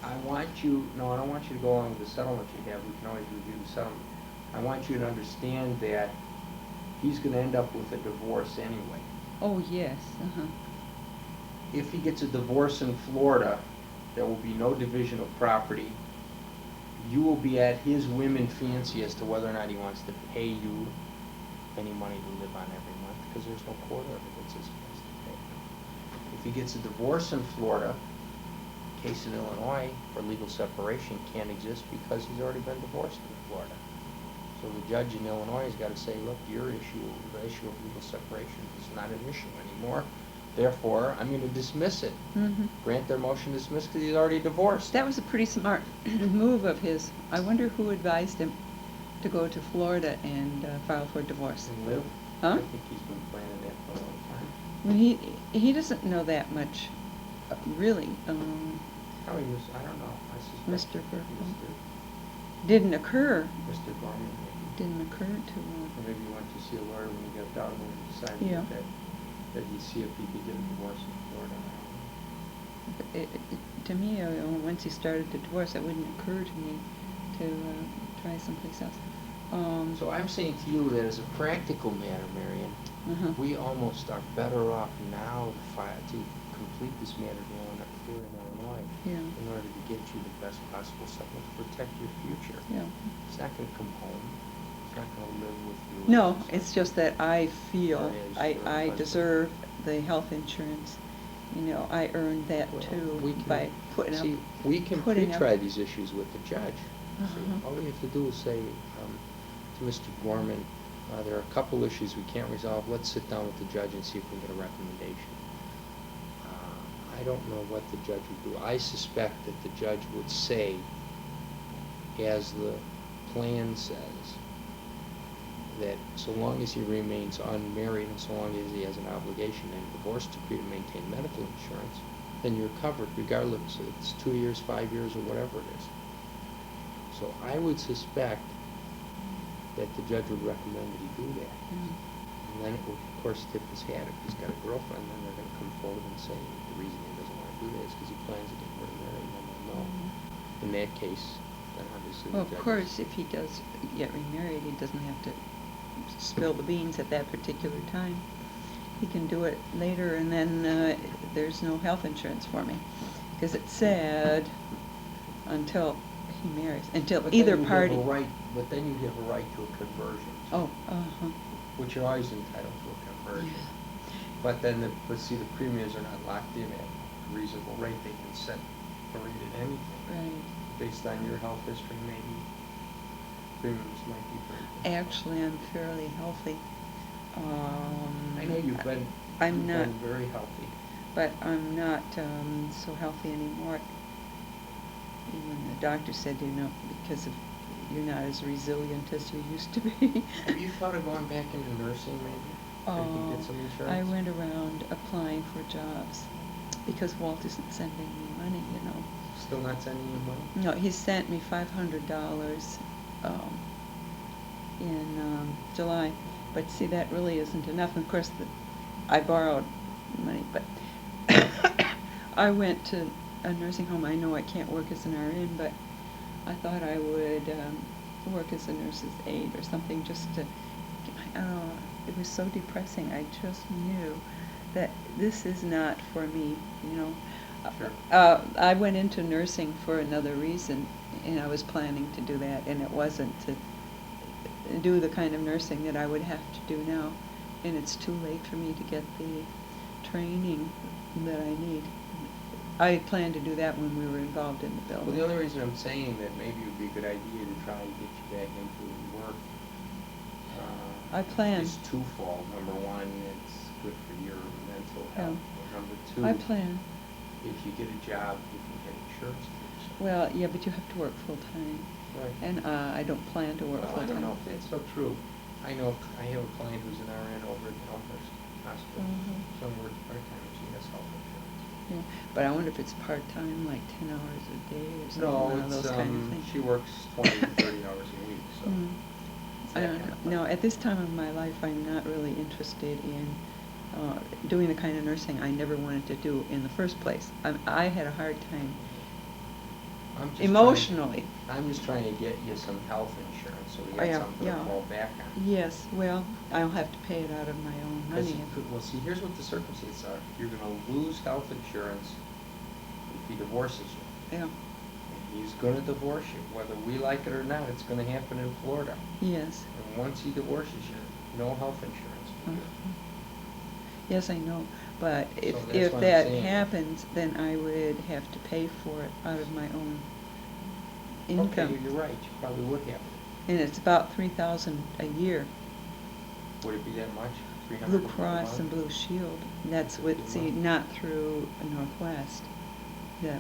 I want you, no, I don't want you to go along with the settlement you have, we can always review the settlement. I want you to understand that he's gonna end up with a divorce anyway. Oh, yes, If he gets a divorce in Florida, there will be no division of property. You will be at his whim and fancy as to whether or not he wants to pay you any money to live on every month, because there's no court order that says he has to pay. If he gets a divorce in Florida, case in Illinois for legal separation can't exist because he's already been divorced in Florida. So the judge in Illinois has got to say, look, your issue, the issue of legal separation is not an issue anymore. Therefore, I'm going to dismiss it. Grant their motion to dismiss because he's already divorced. That was a pretty smart move of his. I wonder who advised him to go to Florida and file for divorce. And live? Huh? I think he's been planning that for a long time. Well, he doesn't know that much, really. How he was, I don't know. I suspect Mr. Burkle. Mr. Didn't occur. Mr. Gorman, maybe. Didn't occur to. Or maybe he went to see a lawyer when he got out and decided Yeah. that he'd see if he could get a divorce in Florida. To me, once he started the divorce, it wouldn't occur to me to try someplace else. So I'm saying to you that as a practical matter, Marion, we almost are better off now to complete this matter here in Illinois in order to get you the best possible settlement to protect your future. Yeah. It's not going to come home. It's not going to live with you. No, it's just that I feel I husband. deserve the health insurance. You know, I earned that Well, too we can, by putting up. we can putting pre-try up- these issues with the judge. See, all we have to do is say to Mr. Gorman, there are a couple issues we can't resolve. Let's sit down with the judge and see if we can get a recommendation. I don't know what the judge would do. I suspect that the judge would say, as the plan says, that so long as he remains unmarried and so long as he has an obligation in a divorce decree to maintain medical insurance, then you're covered regardless if it's 2 years, 5 years, or whatever it is. So I would suspect that the judge would recommend that he do that. And then it would, of course, tip his hat. If he's got a girlfriend, then they're going to come forward and say the reason he doesn't want to do that is because he plans to get remarried, and then they'll know. In that case, then obviously Well, the judge of course, if he does get remarried, he doesn't have to spill the beans at that particular time. He can do it later, and then there's no health insurance for me. Because it said until he marries, until But either then you party. have a right, but then you have a right to a conversion. Oh, Which you're always entitled to a conversion. But then, but see, the premiums are not locked in at a reasonable rate. They can set a rate at anything. Right. Based on your health history, maybe premiums might be very. Actually, I'm fairly healthy. I know you've been. I'm you've not. been very healthy. But I'm not so healthy anymore. Even the doctor said, you know, because of you're not as resilient as you used to be. Have you thought of going back into nursing, maybe? If you get some insurance? I went around applying for jobs because Walt isn't sending me money, you know. Still not sending you money? No, he sent me $500 in July. But see, that really isn't enough. And of course, I borrowed money, but I went to a nursing home. I know I can't work as an RN, but I thought I would work as a nurse's aide or something just to it was so depressing. I just knew that this is not for me, you know. Sure. I went into nursing for another reason, and I was planning to do that, and it wasn't to do the kind of nursing that I would have to do now. And it's too late for me to get the training that I need. I planned to do that when we were involved in the building. Well, the only reason I'm saying that maybe it would be a good idea to try to get you back into work I plan. is twofold. Number one, it's good for your mental health. Number two, I plan. if you get a job, you can get insurance for yourself. Well, yeah, but you have to work full-time. Right. And I don't plan to work Well, I full-time. don't know if that's so true. I know I have a client who's an RN over at Elmhurst Hospital. Some works part-time and she has health insurance. Yeah, but I wonder if it's part-time, like 10 hours a day or something, No, one of those kind of things. she works 20 to 30 hours a week, so. it's I that don't kind of know. No, thing. at this time of my life, I'm not really interested in doing the kind of nursing I never wanted to do in the first place. I had a hard time I'm just emotionally. I'm just trying to get you some health insurance, so we Oh, got yeah, something yeah. to fall back on. Yes, well, I'll have to pay it out of my own 'Cause money. well, see, here's what the circumstances are. You're gonna lose health insurance if he divorces you. Yeah, And he's gonna divorce you, whether we like it or not, it's gonna happen in Florida. yes. And once he divorces you, no health insurance for you. Uh-huh. Yes, I know, but So if, that's if what I'm that saying. happens, then I would have to pay for it out of my own income. Okay, you're right, you probably would have to. And it's about 3,000 a year. Would it be that much? Blue 300 a Cross and month? Blue Shield, and that's Could be what, a see, month. not through Northwest. Yeah,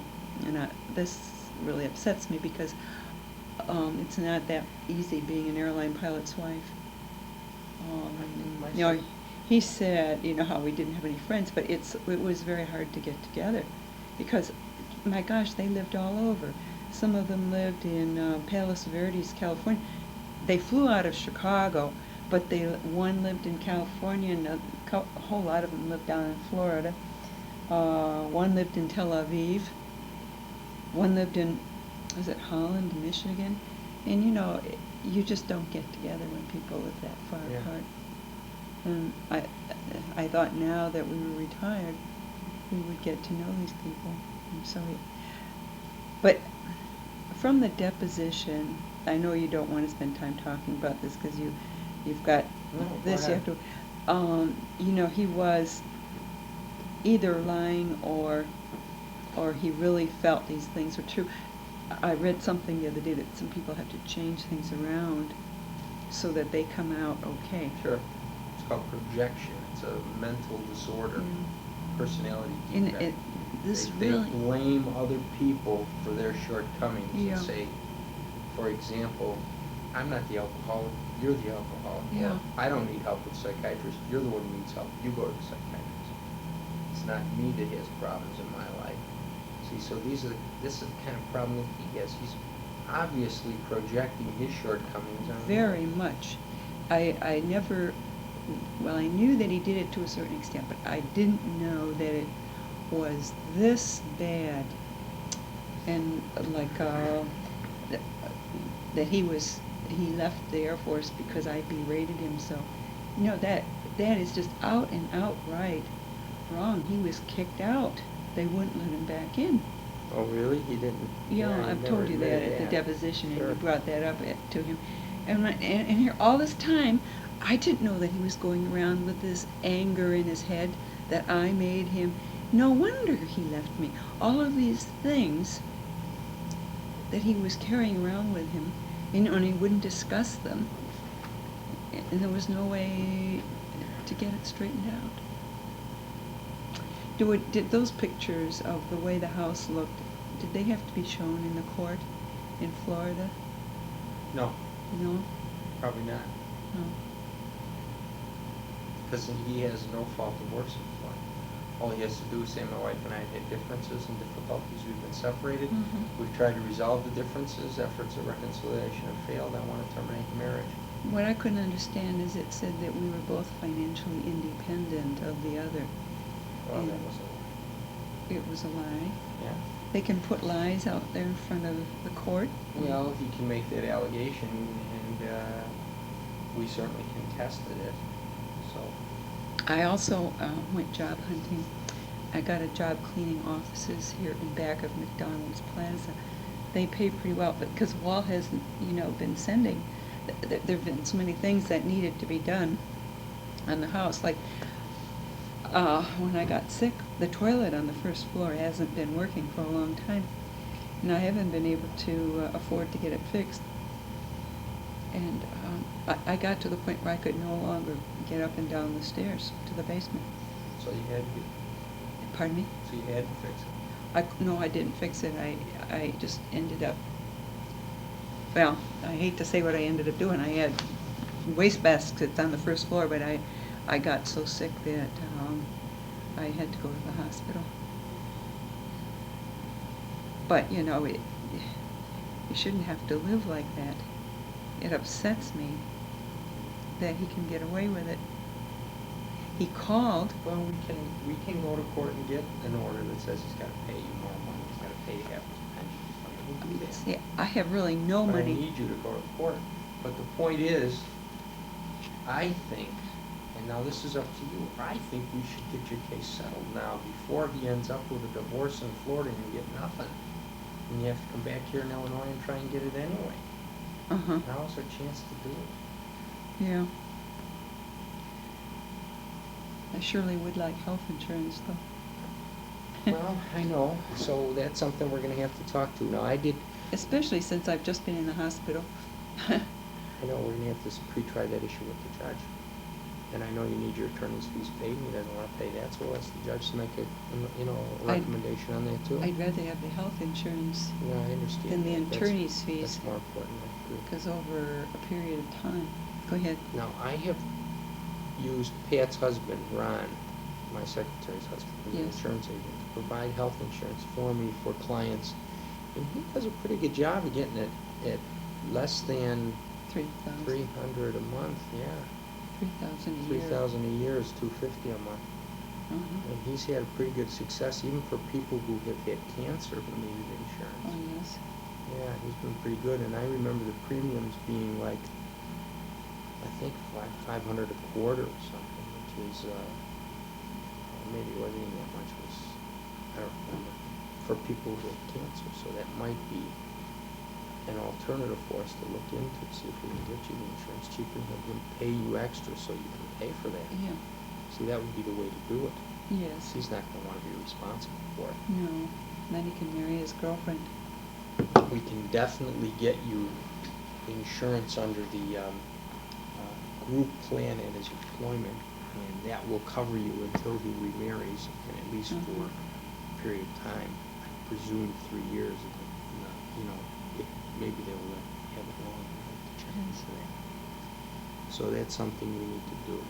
this really upsets me because, it's not that easy being an airline pilot's wife. My You know, son- he said, you know, how we didn't have any friends, but it was very hard to get together because, my gosh, they lived all over. Some of them lived in Palos Verdes, California. They flew out of Chicago, but one lived in California, and a whole lot of them lived down in Florida. One lived in Tel Aviv. One lived in, was it Holland, Michigan? And you know, you just don't get together when people live that far Yeah. apart. And I thought now that we were retired, we would get to know these people. And so but from the deposition, I know you don't want to spend time talking about this because you've got No, go this, you ahead. have to, you know, he was either lying or he really felt these things were true. I read something the other day that some people have to change things around so that they come out okay. Sure. It's called projection. It's a mental disorder, personality And defect. this They really, blame other people for their shortcomings Yeah. and say, for example, I'm not the alcoholic, you're the alcoholic. Yeah. Or, I don't need help with a psychiatrist, you're the one who needs help, you go to the psychiatrist. It's not me that has problems in my life. See, so this is the kind of problem that he has. He's obviously projecting his shortcomings on you. very much. I never, well, I knew that he did it to a certain extent, but I didn't know that it was this bad. And like, that he left the Air Force because I berated him so. You know, that is just out and outright wrong. He was kicked out. They wouldn't let him back in. Oh, really? He didn't? Yeah, he I've never told you that admitted at the deposition, and Sure. you brought that up to him. And here, all this time, I didn't know that he was going around with this anger in his head that I made him. No wonder he left me. All of these things that he was carrying around with him, and he wouldn't discuss them. And there was no way to get it straightened out. Did those pictures of the way the house looked, did they have to be shown in the court in Florida? No, No? probably not. No. Because he has no fault divorcing for it. All he has to do is say, my wife and I had differences and difficulties, we've been separated, Mhm. we've tried to resolve the differences, efforts of reconciliation have failed, I want to terminate the marriage. What I couldn't understand is it said that we were both financially independent of the other. Well, that And was a lie. it was a lie. Yeah. They can put lies out there in front of the court. Well, he can make that allegation, and we certainly contested it, so. I also went job hunting. I got a job cleaning offices here in back of McDonald's Plaza. They pay pretty well, but because Wall hasn't, you know, been sending, there've been so many things that needed to be done on the house. Like when I got sick, the toilet on the first floor hasn't been working for a long time, and I haven't been able to afford to get it fixed. And I got to the point where I could no longer get up and down the stairs to the basement. So you had to, Pardon me? so you had to fix it. No, I didn't fix it. I just ended up, well, I hate to say what I ended up doing. I had waste baskets on the first floor, but I got so sick that I had to go to the hospital. But, you know, you shouldn't have to live like that. It upsets me that he can get away with it. He called. Well, we can go to court and get an order that says he's got to pay you more money, he's got to pay half his pension. We'll do See, I have really no But I money. need you to go to court. But the point is, I think, and now this is up to you, I think we should get your case settled now before he ends up with a divorce in Florida and you get nothing. And you have to come back here in Illinois and try and get it anyway. Uh-huh. Now's our chance to do it. Yeah. I surely would like health insurance, though. Well, I know, so that's something we're gonna have to talk to. Now, I did, Especially since I've just been in the hospital. I know we're gonna have to pre-try that issue with the judge. And I know you need your attorney's fees paid, and he doesn't wanna pay that, so we'll ask the judge to make a, a recommendation on that too. I'd rather have the health insurance Yeah, I understand. than the that. That's- attorney's fees. That's more important, I agree. Because over a period of time. Go ahead. Now, I have used Pat's husband, Ron, my secretary's husband, who's an Yes. insurance agent, to provide health insurance for me for clients. And he does a pretty good job of getting it at less than 3,000. $300 a month, yeah. 3,000 a year. $3,000 a year is $250 a month. Uh-huh. And he's had pretty good success, even for people who have had cancer who needed insurance. Oh, yes. Yeah, he's been pretty good, and I remember the premiums being like, I think $500 a quarter or something, which is, maybe it wasn't even that much, it was, I don't remember, for people who have cancer, so that might be an alternative for us to look into, see if we can get you the insurance cheaper, and have him pay you extra so you can pay for that. Yeah. See, that would be the way to do it. Yes. He's not gonna wanna be responsible for it. No. Then he can marry his girlfriend. We can definitely get you insurance under the group plan at his employment, and that will cover you until he remarries, and at least for a period of time. I presume 3 years, maybe they will have it longer, I'll have to check into that. So that's something we need to do.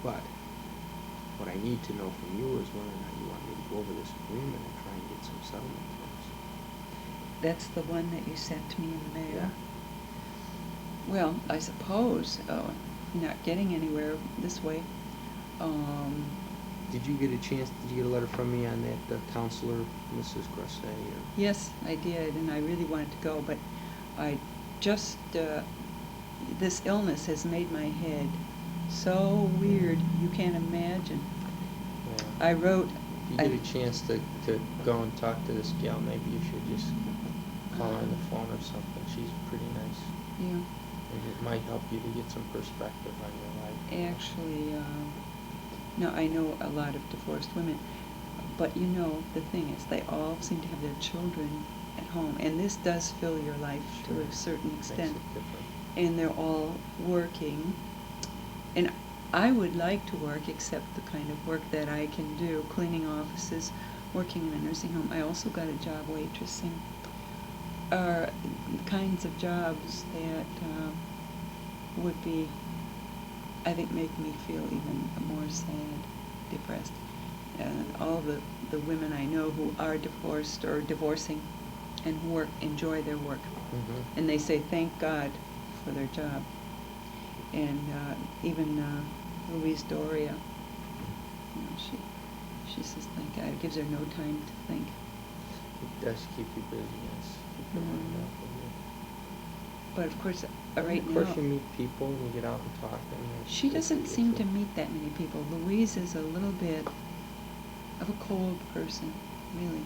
But what I need to know from you is whether or not you want me to go over this agreement and try and get some settlement terms. That's the one that you sent to me in the mail. Yeah. Well, I suppose, not getting anywhere this way. Did you get a letter from me on that counselor, Mrs. Grosset? Or? Yes, I did, and I really wanted to go, but I just, this illness has made my head so weird, you can't imagine. Yeah. I wrote... If you get a chance to go and talk to this gal, maybe you should just call her on the phone or something. She's pretty nice. Yeah. And it might help you to get some perspective on your life. Actually, no, I know a lot of divorced women, but the thing is, they all seem to have their children at home, and this does fill your life to Sure. a certain extent. Makes it different. And they're all working, and I would like to work, except the kind of work that I can do, cleaning offices, working in a nursing home. I also got a job waitressing, are kinds of jobs that would be, I think, make me feel even more sad, depressed. All the women I know who are divorced or divorcing and who enjoy their work. Mm-hmm. And they say, thank God for their job. And even Louise Doria, she says, thank God. It gives her no time to think. It does keep you busy, yes. Keep your mind off of it. But of course, And right of course, now, you meet people and you get out and talk. she doesn't seem to meet that many people. Louise is a little bit of a cold person, really.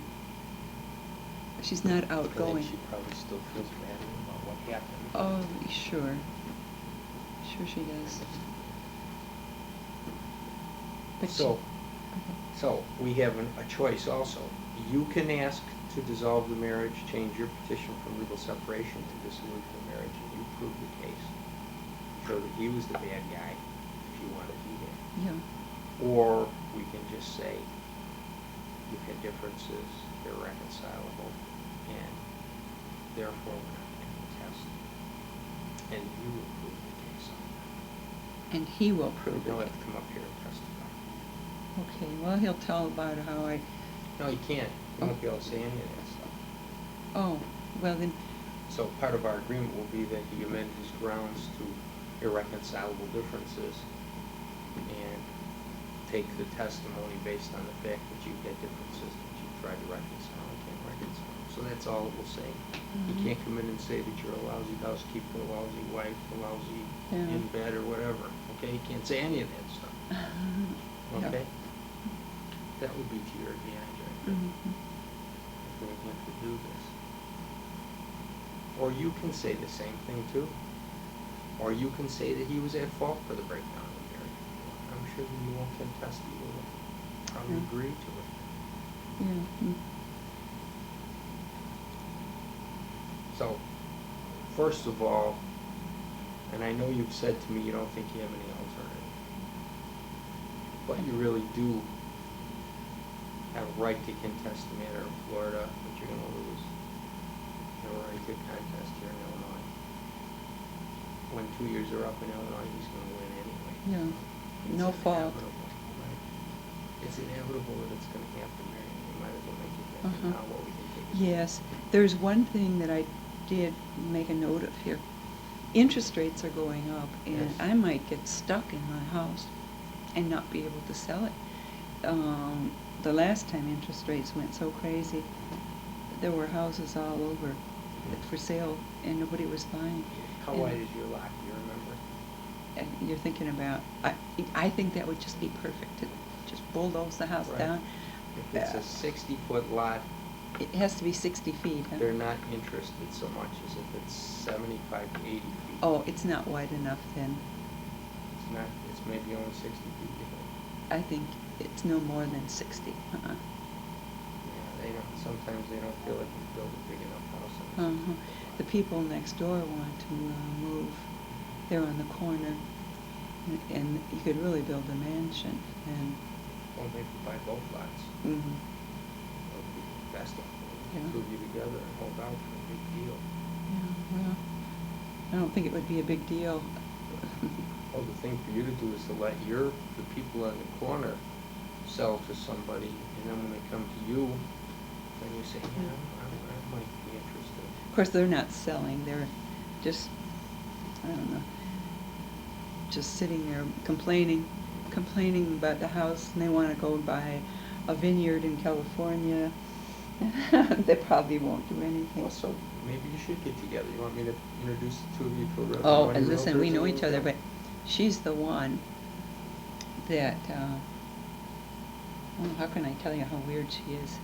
She's not I think outgoing. she probably still feels bad about what happened. Oh, sure. Sure she does. But So we have a choice also. You can ask to dissolve the marriage, change your petition from legal separation to dissolve the marriage, and you prove the case. Show that he was the bad guy, if you want to do that. Yeah. Or we can just say, you've had differences, they're reconcilable, and therefore we're not going to contest. And you will prove the case on that. And he will prove He'll it. have to come up here and testify. Okay, well, he'll tell about how I... No, he can't. He won't be able to say any of that stuff. Oh, well then... So part of our agreement will be that he amend his grounds to irreconcilable differences and take the testimony based on the fact that you've had differences that you tried to reconcile again. kids. So that's all it will say. You Mhm. can't come in and say that you're a lousy housekeeper, a lousy wife, a lousy Yeah. in bed or whatever, okay? You can't say any of that stuff, Yeah. okay? That would be to your advantage, I think, Mhm. if we have to do this. Or you can say the same thing too. Or you can say that he was at fault for the breakdown of the marriage. I'm sure that you won't contest either way. Probably Yeah. agree to it. Yeah. Mm. So, first of all, and I know you've said to me you don't think you have any alternative, but you really do have a right to contest the matter in Florida, but you're going to lose. You have a right to contest here in Illinois. When 2 years are up in Illinois, he's going to win anyway. Yeah. It's No fault. inevitable, right? It's inevitable that it's going to happen, Mary. We might as well make it happen Uh-huh. now while we can take it. Yes. There's one thing that I did make a note of here. Interest rates are going up, and Yes. I might get stuck in my house and not be able to sell it. The last time interest rates went so crazy, there were houses all over for sale, and nobody was buying. How And- wide is your lot, do you remember? And you're thinking about, I think that would just be perfect, to just bulldoze the house Right. down. If it's a 60-foot lot, It has to be 60 feet, huh? they're not interested so much as if it's 75 to 80 feet. Oh, it's not wide enough then. It's not, it's maybe only 60 feet, you think? I think it's no more than 60. Yeah, they don't, sometimes they don't feel like you build a big enough house. on a Uh-huh. 60-foot The lot. people next door want to move. They're on the corner, and you could really build a mansion. And Well, maybe buy both lots. mhm. That would be the best of Yeah. Two of you together and hold out for a big deal. Yeah, well, I don't think it would be a big deal. Well, the thing for you to do is to let the people on the corner sell to somebody, and then when they come to you, then you say, yeah, I might be interested. Of course, they're not selling. They're just, I don't know, just sitting there complaining about the house, and they want to go buy a vineyard in California. They probably won't do anything. Well, so maybe you should get together. You want me to introduce the two of you to a realtor? Oh, one of and your listen, we realtors know in each other, town? but she's the one that, well, how can I tell you how weird she is?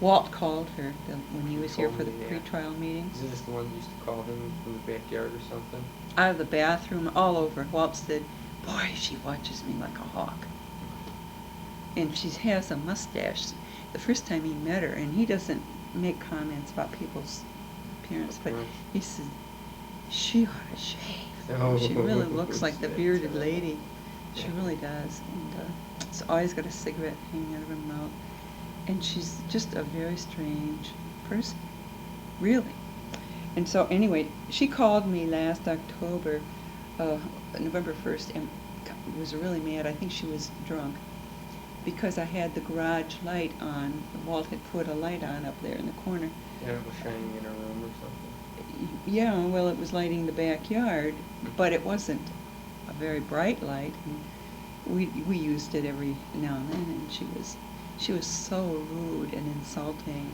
Walt called her when he was here for the Told me, yeah. pretrial meetings. Isn't this the one you used to call him from the backyard or something? Out of the bathroom, all over. Walt said, boy, she watches me like a hawk. And she has a mustache. The first time he met her, and he doesn't make comments about people's appearance, but Appearance. he said, she ought to shave. Oh, She really looks like the that's bearded terrible. lady. She Yeah. really does. And she's always got a cigarette hanging out of her mouth. And she's just a very strange person, really. And so anyway, she called me last October, November 1st, and was really mad. I think she was drunk, because I had the garage light on. Walt had put a light on up there in the corner. Yeah, it was shining in her room or something. Yeah, well, it was lighting the backyard, but it wasn't a very bright light. And we used it every now and then, and she was so rude and insulting.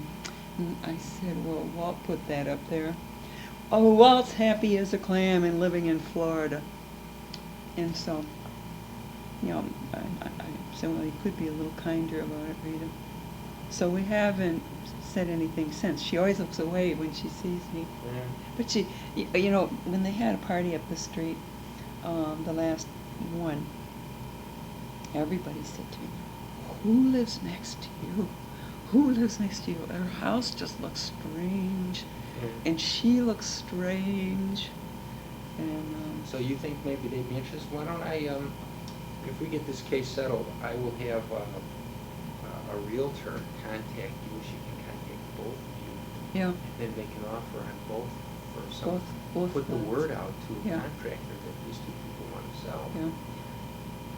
And I said, well, Walt put that up there. Oh, Walt's happy as a clam and living in Florida. And so, you know, I said, well, you could be a little kinder about it, Rita. So we haven't said anything since. She always looks away when she sees me. Yeah. But she, you know, when they had a party up the street, the last one, everybody said to me, who lives next to you? Who lives next to you? Her house just looks strange. Yeah. And she looks strange. And, So you think maybe they'd be interested? Why don't I, if we get this case settled, I will have a realtor contact you. She can contact both of you. yeah, And then they can offer on both for some, both put the lots. word out to a Yeah. contractor that these two people want to sell. Yeah.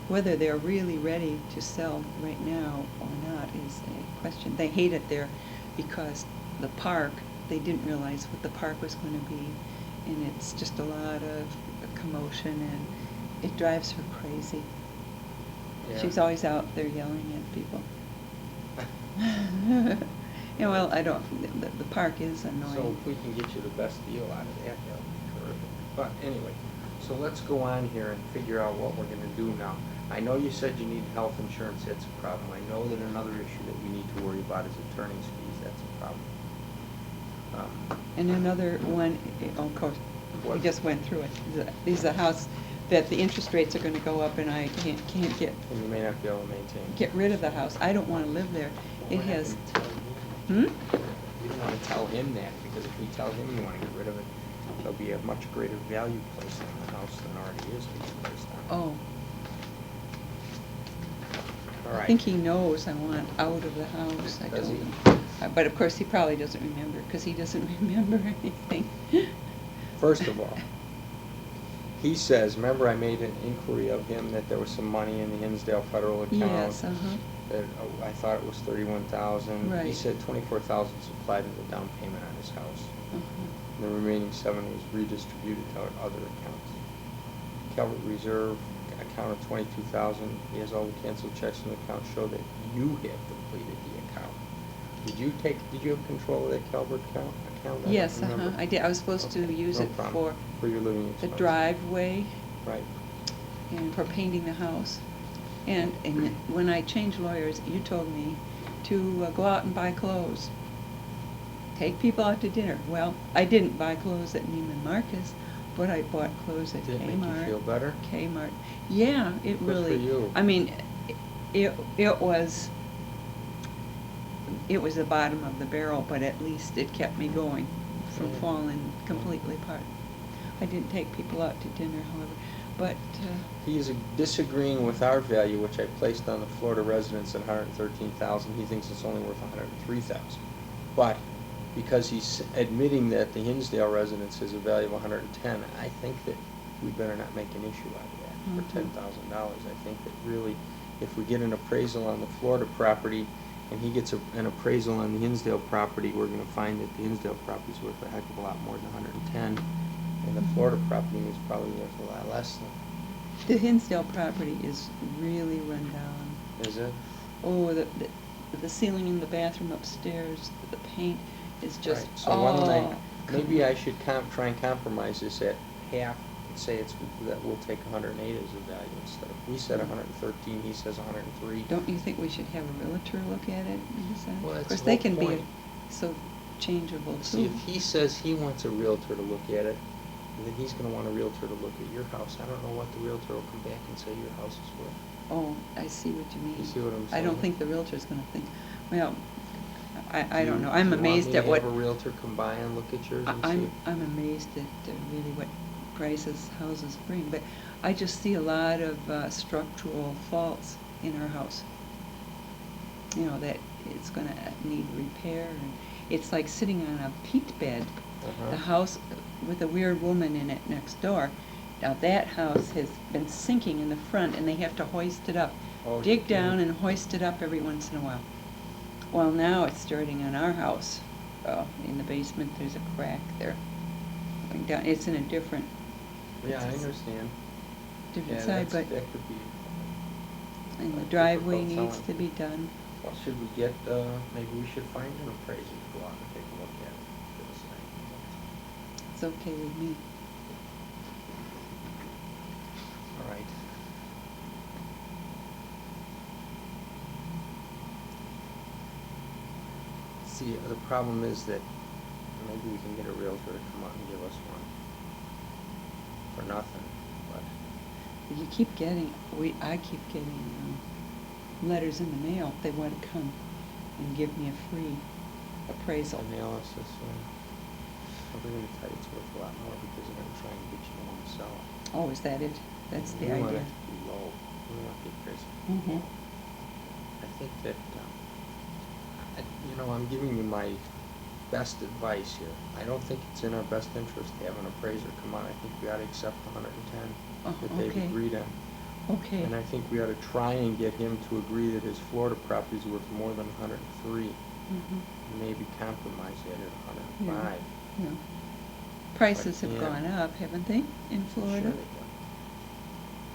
Whether they're really ready to sell right now or not is a question. They hate it there because the park, they didn't realize what the park was going to be, and it's just a lot of commotion, and it drives her crazy. Yeah. She's always out there yelling at people. Yeah, well, I don't, the park is So annoying. if we can get you the best deal out of that, that would be terrific. But anyway, so let's go on here and figure out what we're gonna do now. I know you said you need health insurance, that's a problem. I know that another issue that we need to worry about is attorney's fees, that's a problem. And another one, of course, we What? just went through it, is a house that the interest rates are gonna go up and I can't And you may not be able to maintain. get rid of the house. I don't wanna live there. It We're not has, gonna tell hmm? you. We don't wanna tell him that, because if we tell him you wanna get rid of it, there'll be a much greater value placed on the house than already is being placed on it. Oh. All right. I think he knows I want out of the house, I Does told he? him. But of course, he probably doesn't remember, because he doesn't remember anything. First of all, he says, remember I made an inquiry of him that there was some money in the Hinsdale federal account? Yes, uh-huh. That, I thought it was 31,000. He Right. said 24,000 supplied in the down payment on his house. Uh-huh. The remaining 7 was redistributed to other accounts. Calvert Reserve account of 22,000. He has all the canceled checks in the account show that you have depleted the account. Did you have control of that Calvert account? I don't Yes, remember. I did. I was supposed to Okay, use no it problem. For your living the expenses. driveway Right. and for painting the house. And when I changed lawyers, you told me to go out and buy clothes. Take people out to dinner. Well, I didn't buy clothes at Neiman Marcus, but I bought clothes at Did it Kmart. make you feel better? Kmart. Yeah, it Good for really. you. I mean, it was the bottom of the barrel, but at least it kept me going from Yeah. falling completely apart. I didn't take people out to dinner, however, but. He is disagreeing with our value, which I placed on the Florida residence at 113,000. He thinks it's only worth 103,000. But because he's admitting that the Hinsdale residence has a value of 110, I think that we better not make an issue out of that for Mhm. $10,000. I think that really, if we get an appraisal on the Florida property and he gets an appraisal on the Hinsdale property, we're going to find that the Hinsdale property is worth a heck of a lot more than 110, and the Florida property is probably worth a lot less than. The Hinsdale property is really run down. Is it? Oh, the ceiling in the bathroom upstairs, the paint is just, Right, so why don't come maybe on. I should try and compromise this at half, and say that we'll take 108 as a value instead of, we said 113, he says 103. Don't you think we should have a realtor look at it and decide? Well, that's Of course, the they whole can be point. so changeable too. See, if he says he wants a realtor to look at it, then he's gonna want a realtor to look at your house. I don't know what the realtor will come back and say your house is worth. Oh, I see what you mean. You see what I'm I don't saying? think the realtor's gonna think, well, I Do don't you- know. I'm amazed at what. Do you want me to have a realtor come by and look at yours and see? I'm amazed at really what prices houses bring, but I just see a lot of structural faults in our house. You know, that it's gonna need repair, and it's like sitting on a peat bed. Uh-huh. The house with a weird woman in it next door. Now that house has been sinking in the front, and they have to hoist it up. Oh, Dig you down kidding? and hoist it up every once in a while. Well, now it's starting on our house. In the basement, there's a crack there. Going down, it's in a different. Yeah, I it's a understand. Different Yeah, side, that but could be. and the difficult driveway needs selling. to be done. Well, should we get, maybe we should find an appraiser to go out and take a look at it. Give us an idea. It's okay with me. All right. See, the problem is that maybe we can get a realtor to come out and give us one for nothing, but. You keep getting, I keep getting letters in the mail. They want to come and give me a free appraisal. Analysis, well, they're gonna tell you it's worth a lot more because they're gonna try and get you to want to sell it. Oh, is that it? That's the We want idea. it to be low, we want the appraisal. Mhm. I think that, I'm giving you my best advice here. I don't think it's in our best interest to have an appraiser come on. I think we ought to accept the 110 Oh, that they've okay. agreed on. Okay. And I think we ought to try and get him to agree that his Florida property is worth more than 103. Mhm. Maybe compromise that at 105. Yeah. Prices But, have yeah. gone up, haven't they, in Florida? Sure they will.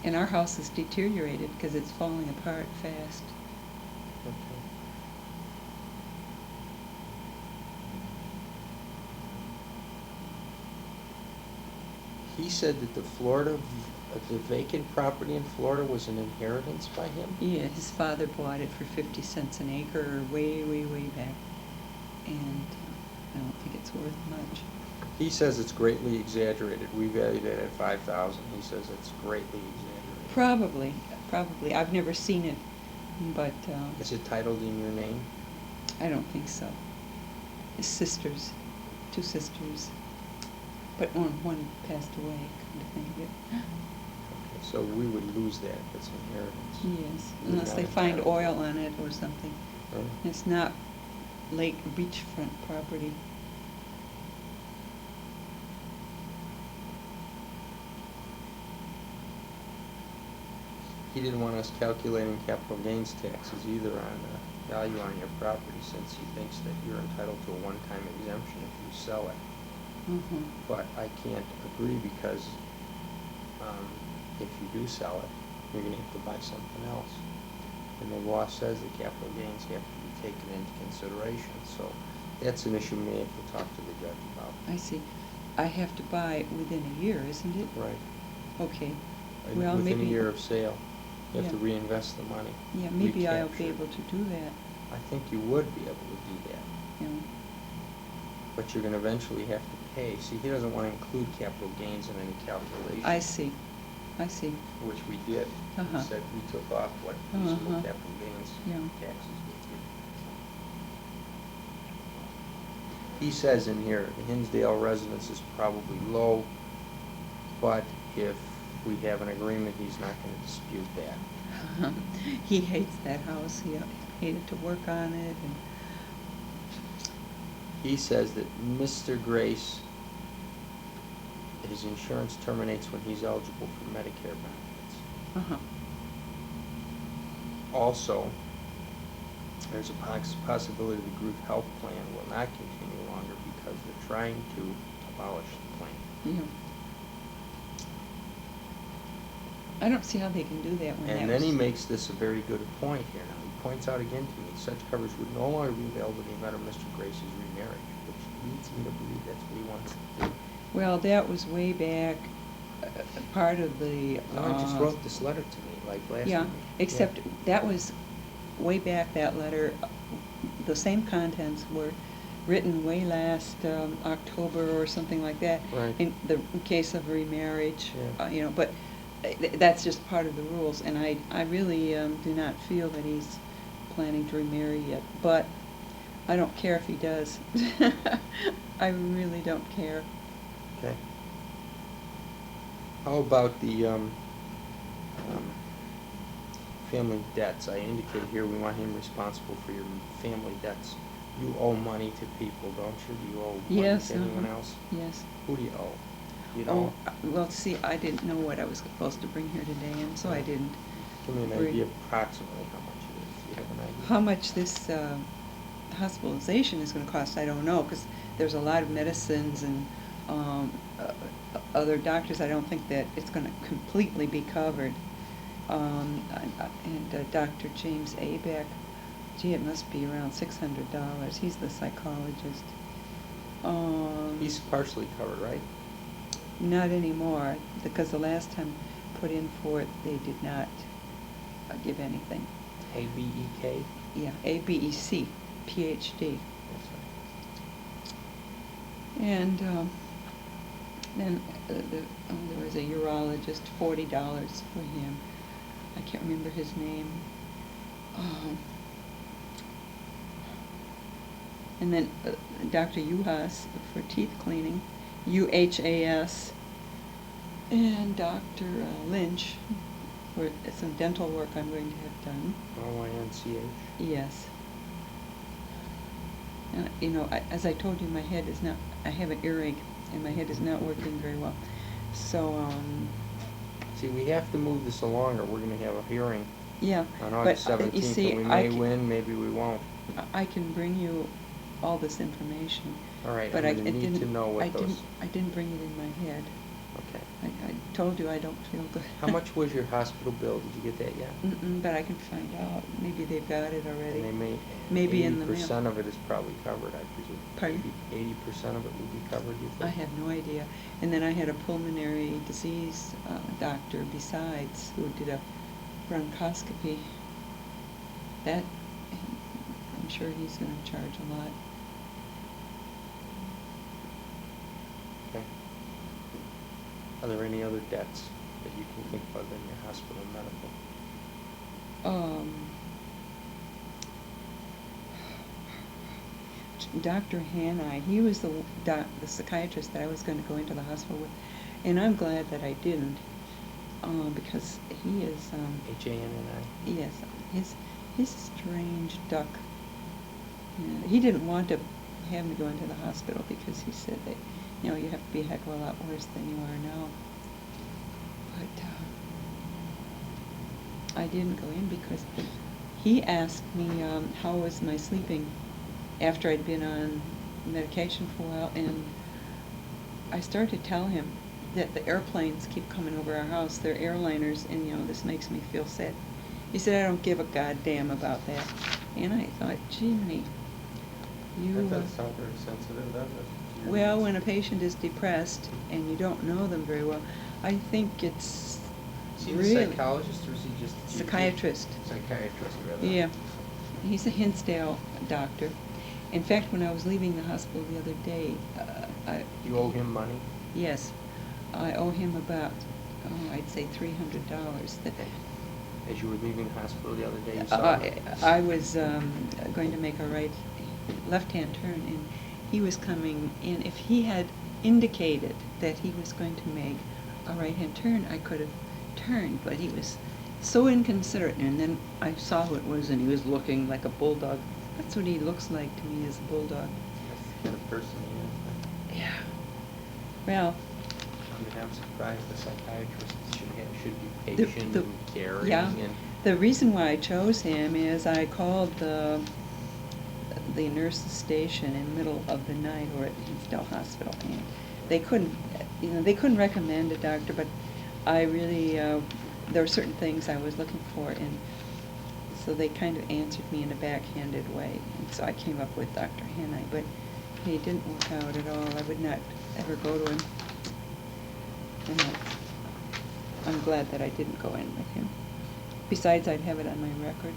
And our house is deteriorated because it's falling apart fast. Okay. He said that the vacant property in Florida was an inheritance by him? Yeah, his father bought it for 50 cents an acre way, way, way back. And I don't think it's worth much. He says it's greatly exaggerated. We valued it at 5,000. He says it's greatly exaggerated. Probably. I've never seen it, but Is it titled in your name? I don't think so. His sisters, 2 sisters, but one passed away, come to think of it. Okay, so we would lose that if it's inheritance. Yes, We're unless not they find entitled. oil on it or something. Right. It's not lake beachfront property. He didn't want us calculating capital gains taxes either on the value on your property, since he thinks that you're entitled to a one-time exemption if you sell it. Mm-hmm. But I can't agree because if you do sell it, you're going to have to buy something else. And the law says that capital gains have to be taken into consideration. So that's an issue we may have to talk to the judge about. I see. I have to buy within a year, isn't it? Right. Okay. And Well, within maybe. a year of sale, you have to Yeah. reinvest the money. Yeah, maybe I'll recapture be it. able to do that. I think you would be able to do that. You know. But you're going to eventually have to pay. See, he doesn't want to include capital gains in any calculation. I see. Which we did. Uh-huh. We said we took off what reasonable Uh-huh. capital gains Yeah. taxes would be. He says in here, the Hinsdale residence is probably low, but if we have an agreement, he's not going to dispute that. He hates that house. He hated to work on it. And He says that Mr. Grace, his insurance terminates when he's eligible for Medicare benefits. uh-huh. Also, there's a possibility the group health plan will not continue longer because they're trying to abolish the plan. Yeah. I don't see how they can do that when that And then he was- makes this a very good point here. Now, he points out again to me, such coverage would no longer be available in the event of Mr. Grace's remarriage, which leads me to believe that's what he wants to do. Well, that was way back, part of the. No, I just wrote this letter to me, like last Yeah, week. except Yeah. that was way back, that letter. The same contents were written way last October or something like that. Right. In the case of remarriage, Yeah. you know, but that's just part of the rules. And I really do not feel that he's planning to remarry yet. But I don't care if he does. I really don't care. Okay. How about the family debts? I indicated here we want him responsible for your family debts. You owe money to people, don't you? Do you owe money Yes. to anyone uh-huh. else? Yes. Who do you owe? You Oh, know? well, see, I didn't know what I was supposed to bring here today, and so I didn't. Give me an bring- idea approximately how much it is. Do you have an idea? How much this hospitalization is going to cost, I don't know, because there's a lot of medicines and other doctors. I don't think that it's going to completely be covered. And Dr. James Abeck, gee, it must be around $600. He's the psychologist. He's partially covered, right? Not anymore, because the last time put in for it, they did not give anything. ABEK? Yeah, ABEC, PhD. That's right. And then there was a urologist, $40 for him. I can't remember his name. And then Dr. Uhas for teeth cleaning, UHAS, and Dr. Lynch for some dental work I'm going to have done. RYNCH? Yes. And, you know, as I told you, my head is not, I have an earache, and my head is not working very well. So, See, we have to move this along, or we're going to have a hearing yeah. on but, August you 17th, see, and we I may can- win, maybe we won't. I can bring you all this information. All right, But I'm I going to it need to didn't- know what I those... didn't bring it in my head. Okay. I told you I don't feel good. How much was your hospital bill? Did you get that yet? But I can find out. Maybe they've got it already. And they may, Maybe in the mail. 80% of it is probably covered, I presume. Pardon? 80% of it will be covered, you think? I have no idea. And then I had a pulmonary disease doctor besides who did a bronchoscopy. That, I'm sure he's going to charge a lot. Okay. Are there any other debts that you can think of in your hospital medical? Dr. Hanai, he was the psychiatrist that I was going to go into the hospital with, and I'm glad that I didn't, because he is. Hanni? Yes, he's a strange duck. Yeah, he didn't want to have me go into the hospital because he said that, you have to be a heck of a lot worse than you are now. But I didn't go in because he asked me how was my sleeping after I'd been on medication for a while, and I started to tell him that the airplanes keep coming over our house. They're airliners, and this makes me feel sad. He said, I don't give a goddamn about that. And I thought, gee, That doesn't sound very sensitive, does it? well, when a patient is depressed and you don't know them very well, I think it's Is he really... a psychologist or is he just a GP? Psychiatrist. Psychiatrist, rather. Yeah. He's a Hinsdale doctor. In fact, when I was leaving the hospital the other day, You owe him money? Yes. I owe him about, I'd say $300. That As you were leaving the hospital the other day, you saw him? I was going to make a left-hand turn, and he was coming in. If he had indicated that he was going to make a right-hand turn, I could have turned, but he was so inconsiderate. And then I saw who it was, and he was looking like a bulldog. That's what he looks like to me, as a bulldog. That's the kind of person he is. Yeah. Well... I'm surprised the psychiatrist should be patient and caring. Yeah. And The reason why I chose him is I called the nurse's station in the middle of the night, or at Hinsdale Hospital, and they couldn't recommend a doctor, but I really there were certain things I was looking for, and so they kind of answered me in a backhanded way, and so I came up with Dr. Hanai, but he didn't work out at all. I would not ever go to him. And I'm glad that I didn't go in with him. Besides, I'd have it on my record.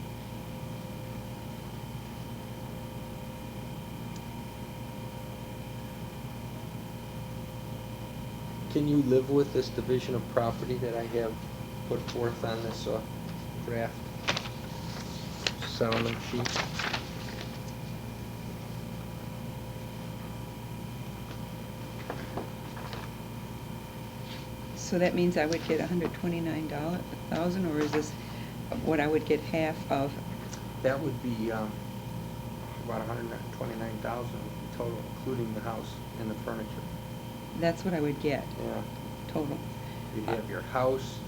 can you live with this division of property that I have put forth on this draft settlement sheet? So that means I would get $129,000, or is this what I would get half of? That would be about $129,000 total, including the house and the furniture. That's what I would get, Yeah. total. You have your house,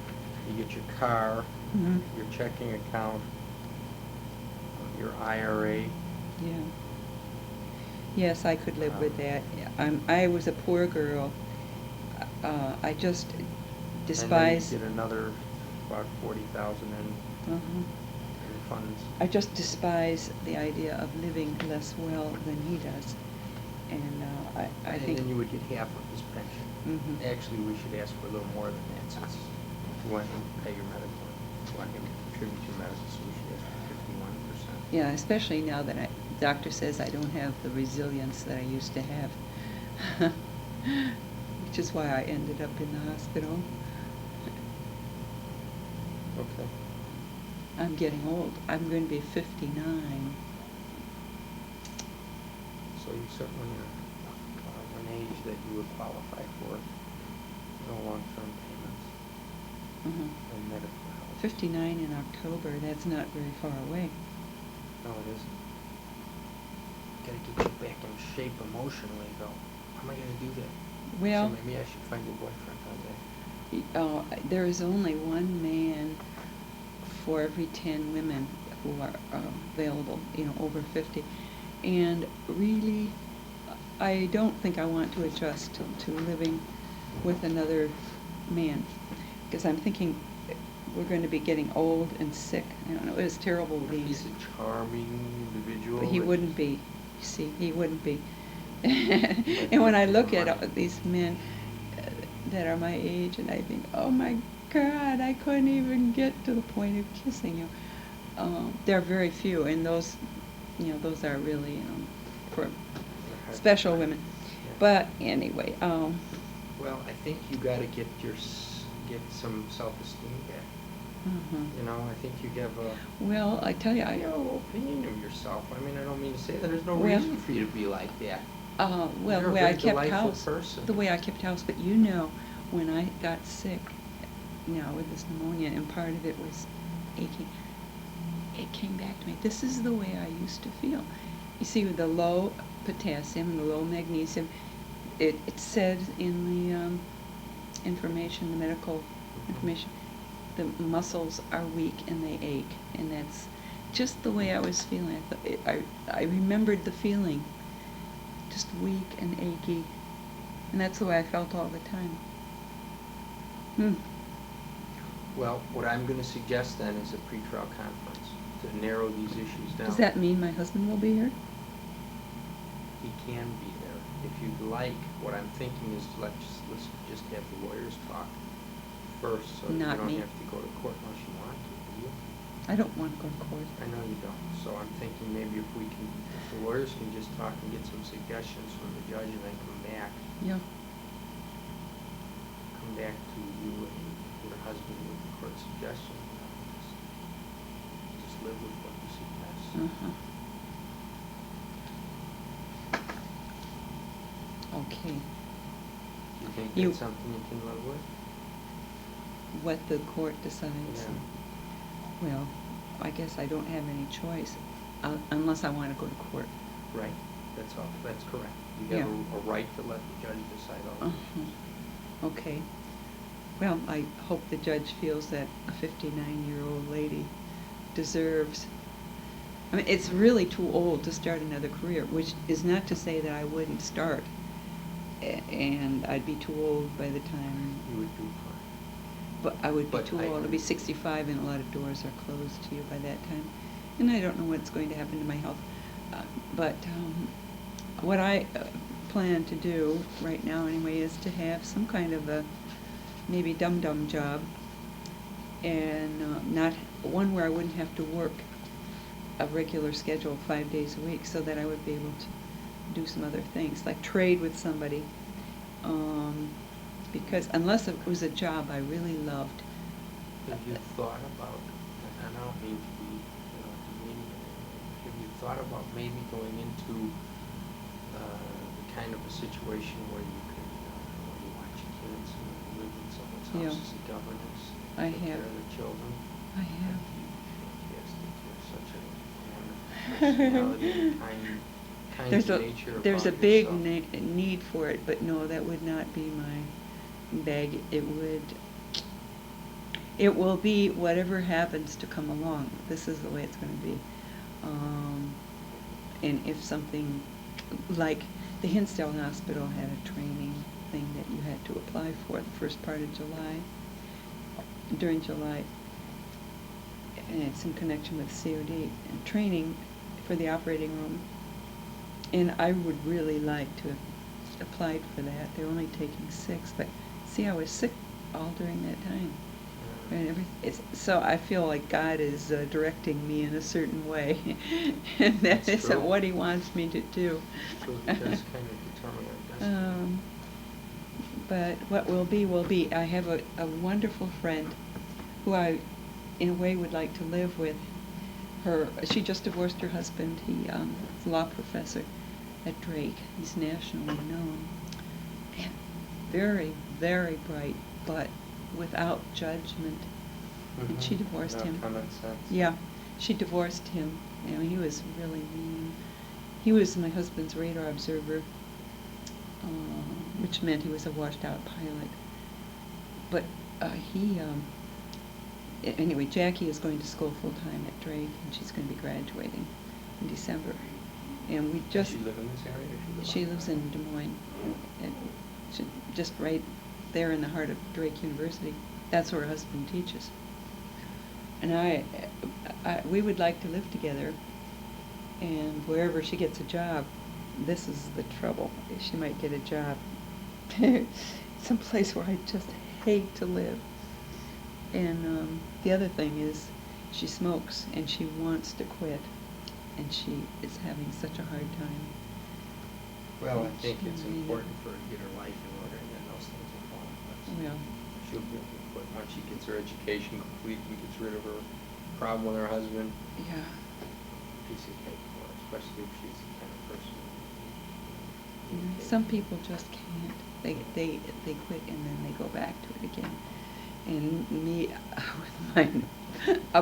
you get your car, Mhm. your checking account, your IRA. Yeah. Yes, I could live with that. I was a poor girl. I just despise... And then you get another about $40,000 in funds. I just despise the idea of living less well than he does. And I think... And then you would get half of his pension. Mhm. Actually, we should ask for a little more than that, since you want him to pay your medical. You want him to contribute to your medical, so we should ask for 51%. Yeah, especially now that the doctor says I don't have the resilience that I used to have. Which is why I ended up in the hospital. Okay. I'm getting old. I'm going to be 59. So you certainly are an age that you would qualify for no long-term payments Mhm. and medical help. 59 in October. That's not very far away. No, it isn't. Gotta get you back in shape emotionally, though. How am I gonna do that? Well... So maybe I should find a boyfriend on that. There is only one man for every 10 women who are available, over 50. And really, I don't think I want to adjust to living with another man, because I'm thinking we're going to be getting old and sick. I don't know, it was terrible What if being. he's a charming individual? But he that- wouldn't be. You see, he wouldn't be. And when I look at these men that are my age, and I think, oh my God, I couldn't even get to the point of kissing you. There are very few, and those, those are really for special women. Yeah. But anyway, Well, I think you got to get get some self-esteem back. You know, I think you have a well, I tell you, you know, opinion of yourself. I mean, I don't mean to say that. There's no Well- reason for you to be like that. well, You're the a way I very kept delightful house, person. the way I kept house. But when I got sick, with this pneumonia, and part of it was aching, it came back to me. This is the way I used to feel. You see, with the low potassium and the low magnesium, it said in the information, the medical information, the muscles are weak and they ache, and that's just the way I was feeling. I remembered the feeling, just weak and achy, and that's the way I felt all the time. Well, what I'm going to suggest then is a pretrial conference to narrow these issues down. Does that mean my husband will be here? He can be there. If you'd like, what I'm thinking is let's just have the lawyers talk first, so that Not you don't me. have to go to court unless you want to, do you? I don't want to go to court. I know you don't. So I'm thinking maybe if the lawyers can just talk and get some suggestions from the judge and then come back Yeah. to you and your husband with the court suggestion. Just live with what you suggest. Okay. Do you think You- that's something you can live with? What the court decides. Yeah. Well, I guess I don't have any choice, unless I want to go to court. Right. That's all. That's correct. You have Yeah. a right to let the judge decide all these issues. Okay. Well, I hope the judge feels that a 59-year-old lady deserves. I mean, it's really too old to start another career, which is not to say that I wouldn't start, and I'd be too old by the time. You would do fine. But I would be But too I old. I'll be agree. 65, and a lot of doors are closed to you by that time. And I don't know what's going to happen to my health. But what I plan to do right now, anyway, is to have some kind of a maybe dum-dum job, and not one where I wouldn't have to work a regular schedule 5 days a week, so that I would be able to do some other things, like trade with somebody. Because unless it was a job I really loved. Have you thought about, and I don't mean to be, demeaning, have you thought about maybe going into the kind of a situation where you can, when you watch your kids and live in someone's Yeah. house as a governess, I take care have. of the children? I have. Fantastic. You're such a wonderful personality, kind nature There's a about big yourself. need for it, but no, that would not be my bag. It will be whatever happens to come along. This is the way it's going to be. And if something, like the Hinsdale Hospital had a training thing that you had to apply for the first part of July, during July, and it's in connection with COD, and training for the operating room. And I would really like to have applied for that. They're only taking 6, but see, I was sick all during that time. And so I feel like God is directing me in a certain way, and that That's isn't true. what He wants me to do. So it does kind of determine our destiny. But what will be, will be. I have a wonderful friend who I, in a way, would like to live with. She just divorced her husband. He is a law professor at Drake. He's nationally known. And very, very bright, but without judgment. And she divorced him. Common sense. Yeah, she divorced him. He was really mean. He was my husband's radar observer, which meant he was a washed-out pilot. But anyway, Jackie is going to school full-time at Drake, and she's going to be graduating in December. And we just... Does she live in this area? Or She lives in Des Moines, and just right there in the heart of Drake University. That's where her husband teaches. And we would like to live together, and wherever she gets a job, this is the trouble. She might get a job someplace where I just hate to live. And the other thing is, she smokes and she wants to quit, and she is having such a hard time. Well, I think She it's really- important for her to get her life in order, and then those things will fall in place. Well, She'll be able to quit once she gets her education complete and gets rid of her problem with her husband. yeah. Piece of cake for her, especially if she's the kind of person. You know, some people just can't. They quit and then they go back to it again. And me, with mine,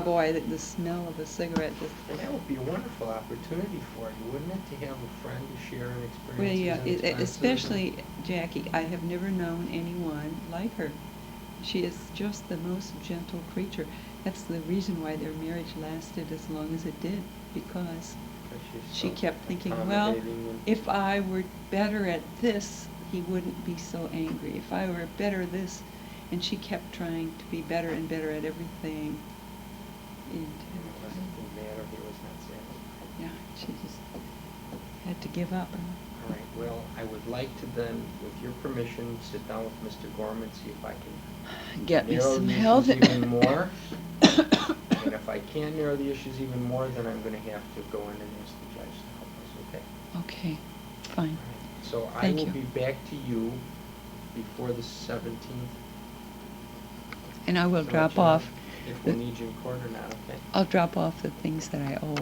boy, the smell of a cigarette just. And that would be a wonderful opportunity for you, wouldn't it, to have a friend to share an experience? Well, yeah, especially Jackie. I have never known anyone like her. She is just the most gentle creature. That's the reason why their marriage lasted as long as it did, because she kept thinking, well, if I were better at this, he wouldn't be so angry. If I were better at this, and she kept trying to be better and better at everything. And, It wasn't matter, he was not sad. yeah, she just had to give up. All right, well, I would like to then, with your permission, sit down with Mr. Gorman, see if I can Get me narrow some the health. issues even more. And if I can't narrow the issues even more, then I'm gonna have to go in and ask the judge to help us, okay? Okay, fine. All right. So I Thank will you. be back to you before the 17th. And I will to let drop you know off. If we'll need you in court or not, okay? I'll drop off the things that I owe.